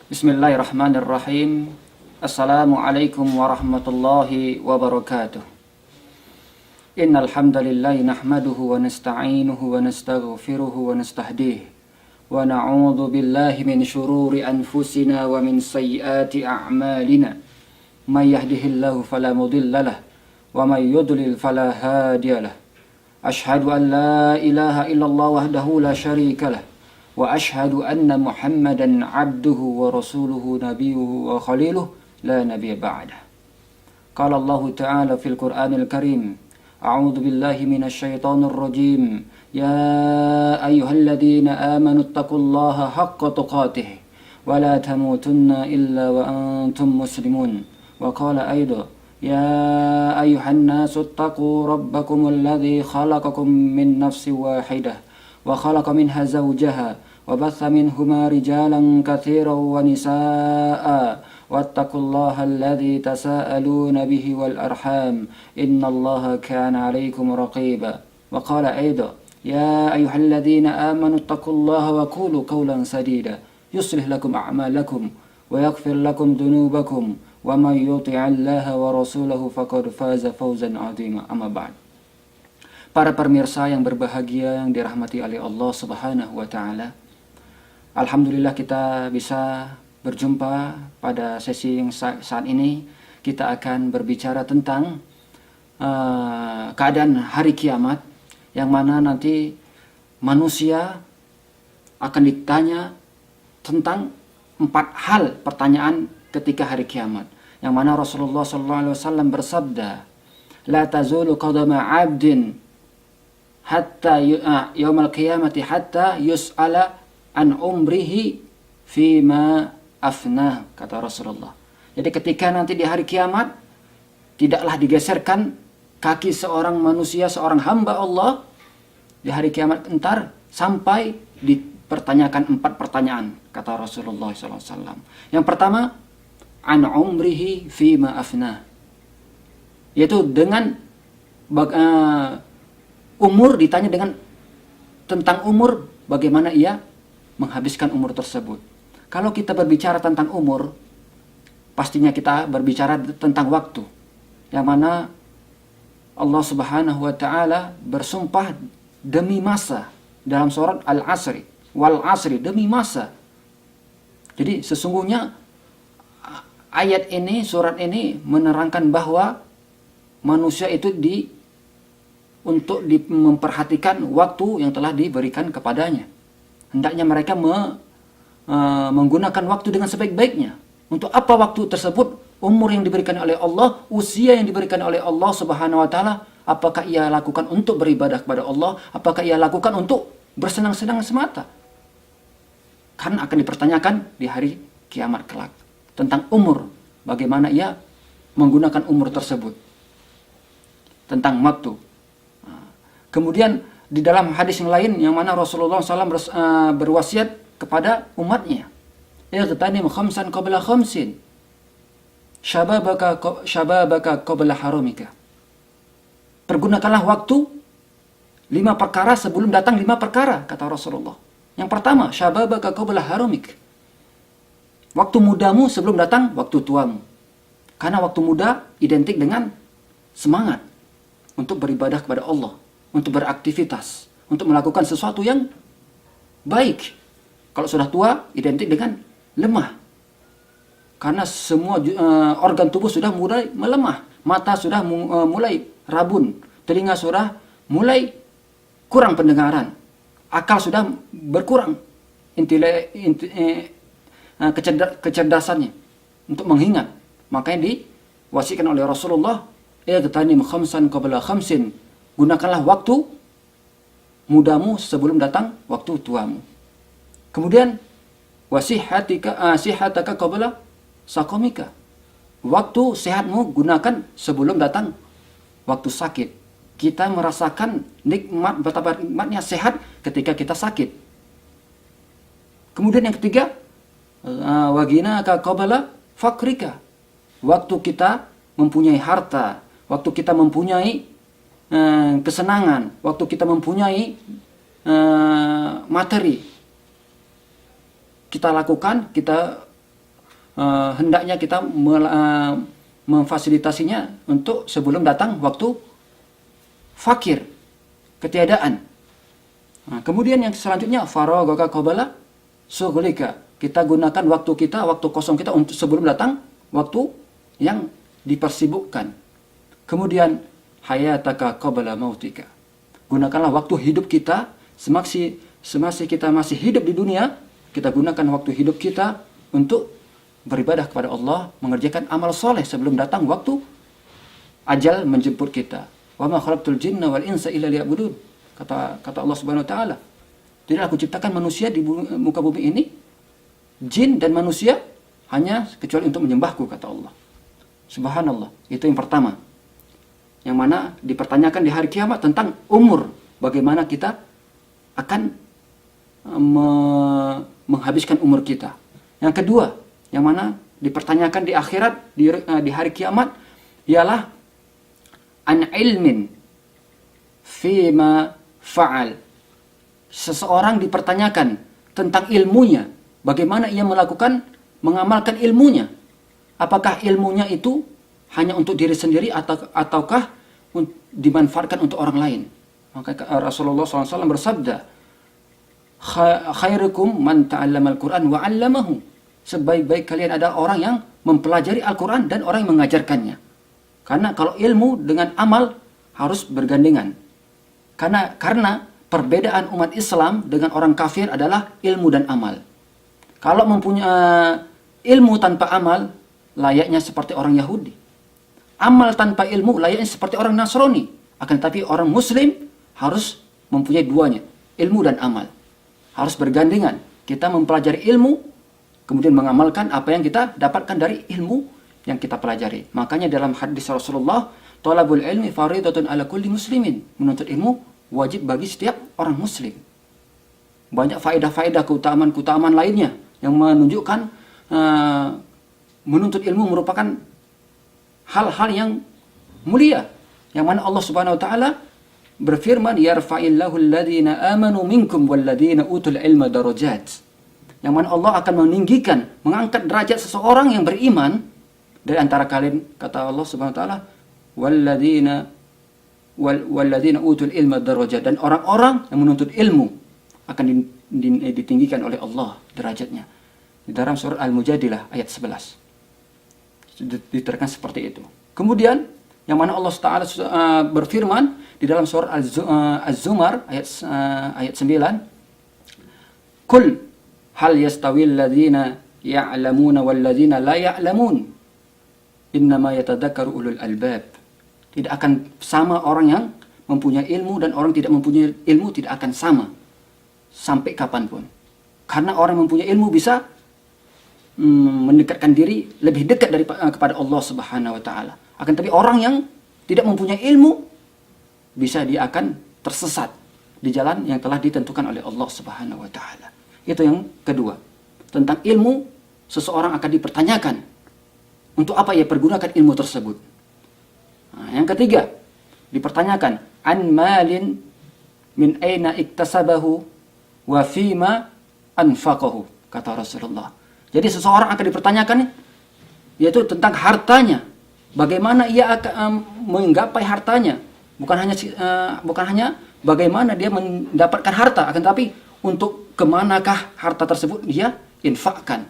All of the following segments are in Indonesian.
Bismillahirrahmanirrahim. Assalamualaikum warahmatullahi wabarakatuh. Innal hamdalillah nahmaduhu wa nasta'inuhu wa nastaghfiruhu wa nastahdihi wa na'udzu billahi min shururi anfusina wa min sayyiati a'malina. May yahdihillahu fala mudilla lahu wa may yudlil fala hadiya lahu. Ashhadu an la ilaha illallah wahdahu la syarika lahu wa ashhadu anna Muhammadan abduhu wa rasuluhu nabiyuhu wa khaliluhu la nabiyya ba'dah. Qala Allah Ta'ala fil Qur'anil Karim, a'udzu billahi minasy syaithanir rajim. Ya ayyuhalladzina amanu taqullaha haqqa tuqatih wa la tamutunna illa wa antum muslimun. Wa qala aidan, ya ayyuhan nasu taqu rabbakumul ladzi khalaqakum min nafsin wahidah wa khalaqa minha zawjaha wa batha minhuma rijalan katsiran wa nisaa'a wattaqullaha alladzi tasaaluna bihi wal arham innallaha kana 'alaykum raqiba. Wa qala aidan, ya ayyuhalladzina amanu taqullaha wa qulu qawlan sadida yuslih lakum a'malakum wa yaghfir lakum dhunubakum wa may yuti'illaha wa rasulahu faqad faza fawzan 'azima. Amma ba'd. Para pemirsa yang berbahagia yang dirahmati oleh Allah Subhanahu wa taala. Alhamdulillah kita bisa berjumpa pada sesi yang saat ini. Kita akan berbicara tentang keadaan hari kiamat, yang mana nanti manusia akan ditanya tentang 4 hal pertanyaan ketika hari kiamat, yang mana Rasulullah SAW bersabda, la tazulu qadama 'abdin hatta yaumal qiyamati hatta yus'ala an umrihi fima afna, kata Rasulullah. Jadi ketika nanti di hari kiamat tidaklah digeserkan kaki seorang manusia, seorang hamba Allah di hari kiamat entar sampai dipertanyakan 4 pertanyaan, kata Rasulullah SAW. Yang pertama, an umrihi fima afna, yaitu dengan umur, ditanya dengan tentang umur, bagaimana ia menghabiskan umur tersebut. Kalau kita berbicara tentang umur, pastinya kita berbicara tentang waktu, yang mana Allah Subhanahu wa taala bersumpah demi masa dalam surat Al-Asri, wal asri, demi masa. Jadi sesungguhnya ayat ini, surat ini menerangkan bahwa manusia itu untuk memperhatikan waktu yang telah diberikan kepadanya. Hendaknya mereka menggunakan waktu dengan sebaik-baiknya. Untuk apa waktu tersebut? Umur yang diberikan oleh Allah, usia yang diberikan oleh Allah Subhanahu wa taala, apakah ia lakukan untuk beribadah kepada Allah? Apakah ia lakukan untuk bersenang-senang semata? Karena akan dipertanyakan di hari kiamat kelak tentang umur, bagaimana ia menggunakan umur tersebut, tentang waktu. Kemudian di dalam hadis yang lain, yang mana Rasulullah SAW berwasiat kepada umatnya, ightanim khamsan qabla khamsin, syababaka qabla haramika. Pergunakanlah waktu 5 perkara sebelum datang 5 perkara, kata Rasulullah. Yang pertama, syababaka qabla haramik, waktu mudamu sebelum datang waktu tuamu. Karena waktu muda identik dengan semangat untuk beribadah kepada Allah, untuk beraktivitas, untuk melakukan sesuatu yang baik. Kalau sudah tua, identik dengan lemah. Karena semua organ tubuh sudah mulai melemah. Mata sudah mulai rabun. Telinga sudah mulai kurang pendengaran. Akal sudah berkurang kecerdasannya untuk mengingat. Makanya diwasikan oleh Rasulullah, ightanim khamsan qabla khamsin, gunakanlah waktu mudamu sebelum datang waktu tuamu. Kemudian sihataka qabla saqamika, waktu sehatmu gunakan sebelum datang waktu sakit. Kita merasakan nikmat, betapa nikmatnya sehat ketika kita sakit. Kemudian yang ketiga, waginaka qabla fakrika, waktu kita mempunyai harta, waktu kita mempunyai kesenangan, waktu kita mempunyai materi, kita lakukan, kita hendaknya kita memfasilitasinya untuk sebelum datang waktu fakir, ketiadaan. Nah, kemudian yang selanjutnya faragaka qabala syughlika. Kita gunakan waktu kita, waktu kosong kita untuk sebelum datang waktu yang dipersibukkan. Kemudian hayataka qabla mautika. Gunakanlah waktu hidup kita semasa kita masih hidup di dunia, kita gunakan waktu hidup kita untuk beribadah kepada Allah, mengerjakan amal soleh sebelum datang waktu ajal menjemput kita. Wa ma khalaqtul jinna wal insa illa liya'budun. Kata Allah Subhanahu wa taala. Tidak aku ciptakan manusia di muka bumi ini, jin dan manusia hanya kecuali untuk menyembahku, kata Allah. Subhanallah. Itu yang pertama. Yang mana dipertanyakan di hari kiamat tentang umur. Bagaimana kita akan menghabiskan umur kita. Yang kedua, yang mana dipertanyakan di akhirat, di hari kiamat, ialah an ilmin fima fa'al. Seseorang dipertanyakan tentang ilmunya. Bagaimana ia mengamalkan ilmunya. Apakah ilmunya itu hanya untuk diri sendiri ataukah dimanfaatkan untuk orang lain. Maka Rasulullah SAW bersabda, khairukum man ta'allama al-Quran wa 'allamahu. Sebaik-baik kalian adalah orang yang mempelajari Al-Quran dan orang yang mengajarkannya. Karena kalau ilmu dengan amal harus bergandengan. Karena perbedaan umat Islam dengan orang kafir adalah ilmu dan amal. Kalau mempunyai ilmu tanpa amal, layaknya seperti orang Yahudi. Amal tanpa ilmu layaknya seperti orang Nasrani. Akan tetapi orang Muslim harus mempunyai duanya, ilmu dan amal. Harus bergandengan. Kita mempelajari ilmu, kemudian mengamalkan apa yang kita dapatkan dari ilmu yang kita pelajari. Makanya dalam hadis Rasulullah, talabul ilmi faridatun ala kulli muslimin. Menuntut ilmu wajib bagi setiap orang Muslim. Banyak faedah-faedah, keutamaan-keutamaan lainnya yang menunjukkan menuntut ilmu merupakan hal-hal yang mulia, yang mana Allah Subhanahu wa taala berfirman, yarfa'illahu alladhina amanu minkum walladhina utul ilma darajat. Yang mana Allah akan meninggikan, mengangkat derajat seseorang yang beriman dari antara kalian, kata Allah Subhanahu wa taala, walladhina utul ilma darajat, dan orang-orang yang menuntut ilmu akan ditinggikan oleh Allah derajatnya. Di dalam surah Al-Mujadilah ayat 11. Diterangkan seperti itu. Kemudian yang mana Allah Taala berfirman di dalam surah Az-Zumar ayat 9, Kul hal yastawil ladzina ya'lamuna wal ladzina la ya'lamun innama yatadzakkaru ulul albab. Tidak akan sama orang yang mempunyai ilmu dan orang tidak mempunyai ilmu, tidak akan sama sampai kapanpun. Karena orang yang mempunyai ilmu bisa mendekatkan diri lebih dekat kepada Allah Subhanahu wa taala. Akan tapi orang yang tidak mempunyai ilmu, bisa dia akan tersesat di jalan yang telah ditentukan oleh Allah Subhanahu wa taala. Itu yang kedua. Tentang ilmu, seseorang akan dipertanyakan untuk apa ia pergunakan ilmu tersebut. Nah, yang ketiga, dipertanyakan an malin min aina iktasabahu wa fima anfaqahu, kata Rasulullah. Jadi seseorang akan dipertanyakan yaitu tentang hartanya. Bagaimana ia akan menggapai hartanya. Bukan hanya bagaimana dia mendapatkan harta, akan tapi untuk kemanakah harta tersebut dia infakkan,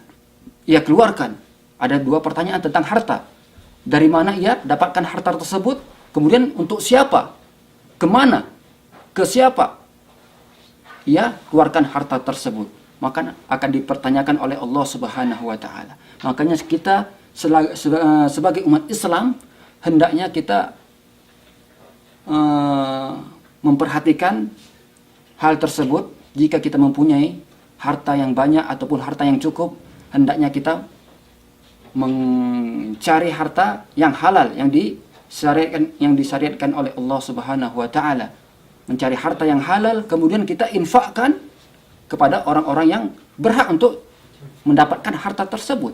ia keluarkan. Ada dua pertanyaan tentang harta. Dari mana ia dapatkan harta tersebut, kemudian untuk siapa, kemana, ke siapa ia keluarkan harta tersebut. Maka akan dipertanyakan oleh Allah Subhanahu wa taala. Makanya kita sebagai umat Islam hendaknya kita memperhatikan hal tersebut. Jika kita mempunyai harta yang banyak ataupun harta yang cukup, hendaknya kita mencari harta yang halal, yang disyariatkan oleh Allah Subhanahu wa taala. Mencari harta yang halal, kemudian kita infakkan kepada orang-orang yang berhak untuk mendapatkan harta tersebut.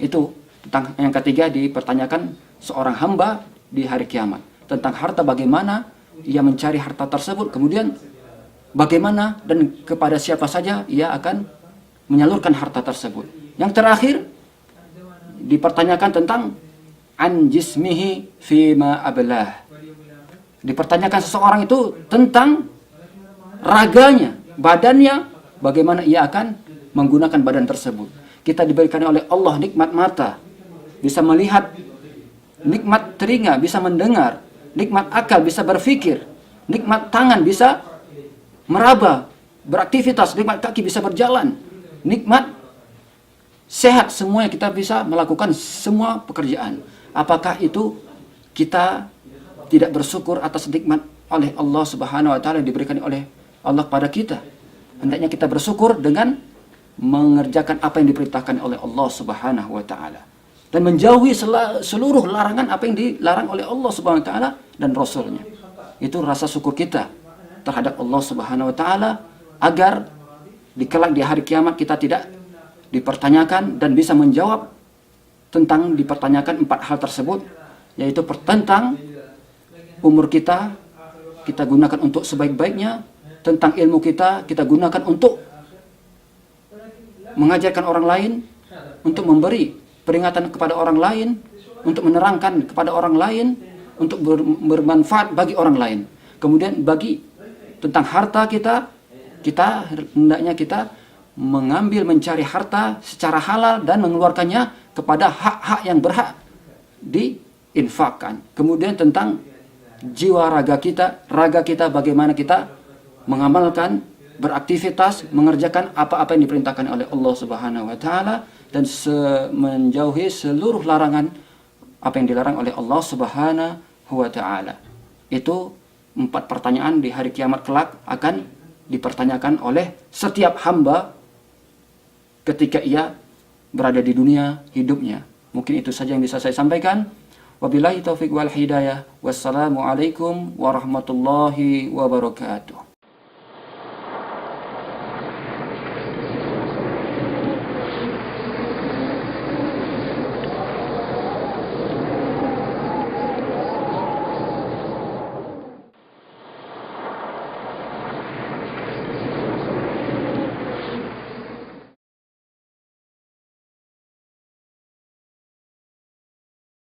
Itu tentang yang ketiga, dipertanyakan seorang hamba di hari kiamat tentang harta, bagaimana ia mencari harta tersebut, kemudian bagaimana dan kepada siapa saja ia akan menyalurkan harta tersebut. Yang terakhir dipertanyakan tentang an jismihi fima ablah. Dipertanyakan seseorang itu tentang raganya, badannya, bagaimana ia akan menggunakan badan tersebut. Kita diberikan oleh Allah nikmat mata, bisa melihat, nikmat telinga, bisa mendengar, nikmat akal, bisa berpikir, nikmat tangan, bisa meraba, beraktivitas, nikmat kaki, bisa berjalan, nikmat sehat, semuanya kita bisa melakukan semua pekerjaan. Apakah itu kita tidak bersyukur atas nikmat oleh Allah Subhanahu wa taala diberikan oleh Allah pada kita? Hendaknya kita bersyukur dengan mengerjakan apa yang diperintahkan oleh Allah Subhanahu wa taala dan menjauhi seluruh larangan apa yang dilarang oleh Allah Subhanahu wa taala dan Rasulnya. Itu rasa syukur kita terhadap Allah Subhanahu wa taala agar di kelak di hari kiamat kita tidak dipertanyakan dan bisa menjawab tentang dipertanyakan 4 hal tersebut, yaitu tentang umur kita gunakan untuk sebaik-baiknya, tentang ilmu kita gunakan untuk mengajarkan orang lain, untuk memberi peringatan kepada orang lain, untuk menerangkan kepada orang lain, untuk bermanfaat bagi orang lain. Kemudian bagi tentang harta kita hendaknya kita mengambil, mencari harta secara halal dan mengeluarkannya kepada hak-hak yang berhak diinfakkan. Kemudian tentang jiwa raga kita bagaimana kita mengamalkan, beraktivitas, mengerjakan apa-apa yang diperintahkan oleh Allah Subhanahu wa taala dan menjauhi seluruh larangan apa yang dilarang oleh Allah Subhanahu wa taala. Itu 4 pertanyaan di hari kiamat kelak akan dipertanyakan oleh setiap hamba ketika ia berada di dunia hidupnya. Mungkin itu saja yang bisa saya sampaikan. Wabillahi taufiq wal hidayah. Wassalamualaikum warahmatullahi wabarakatuh.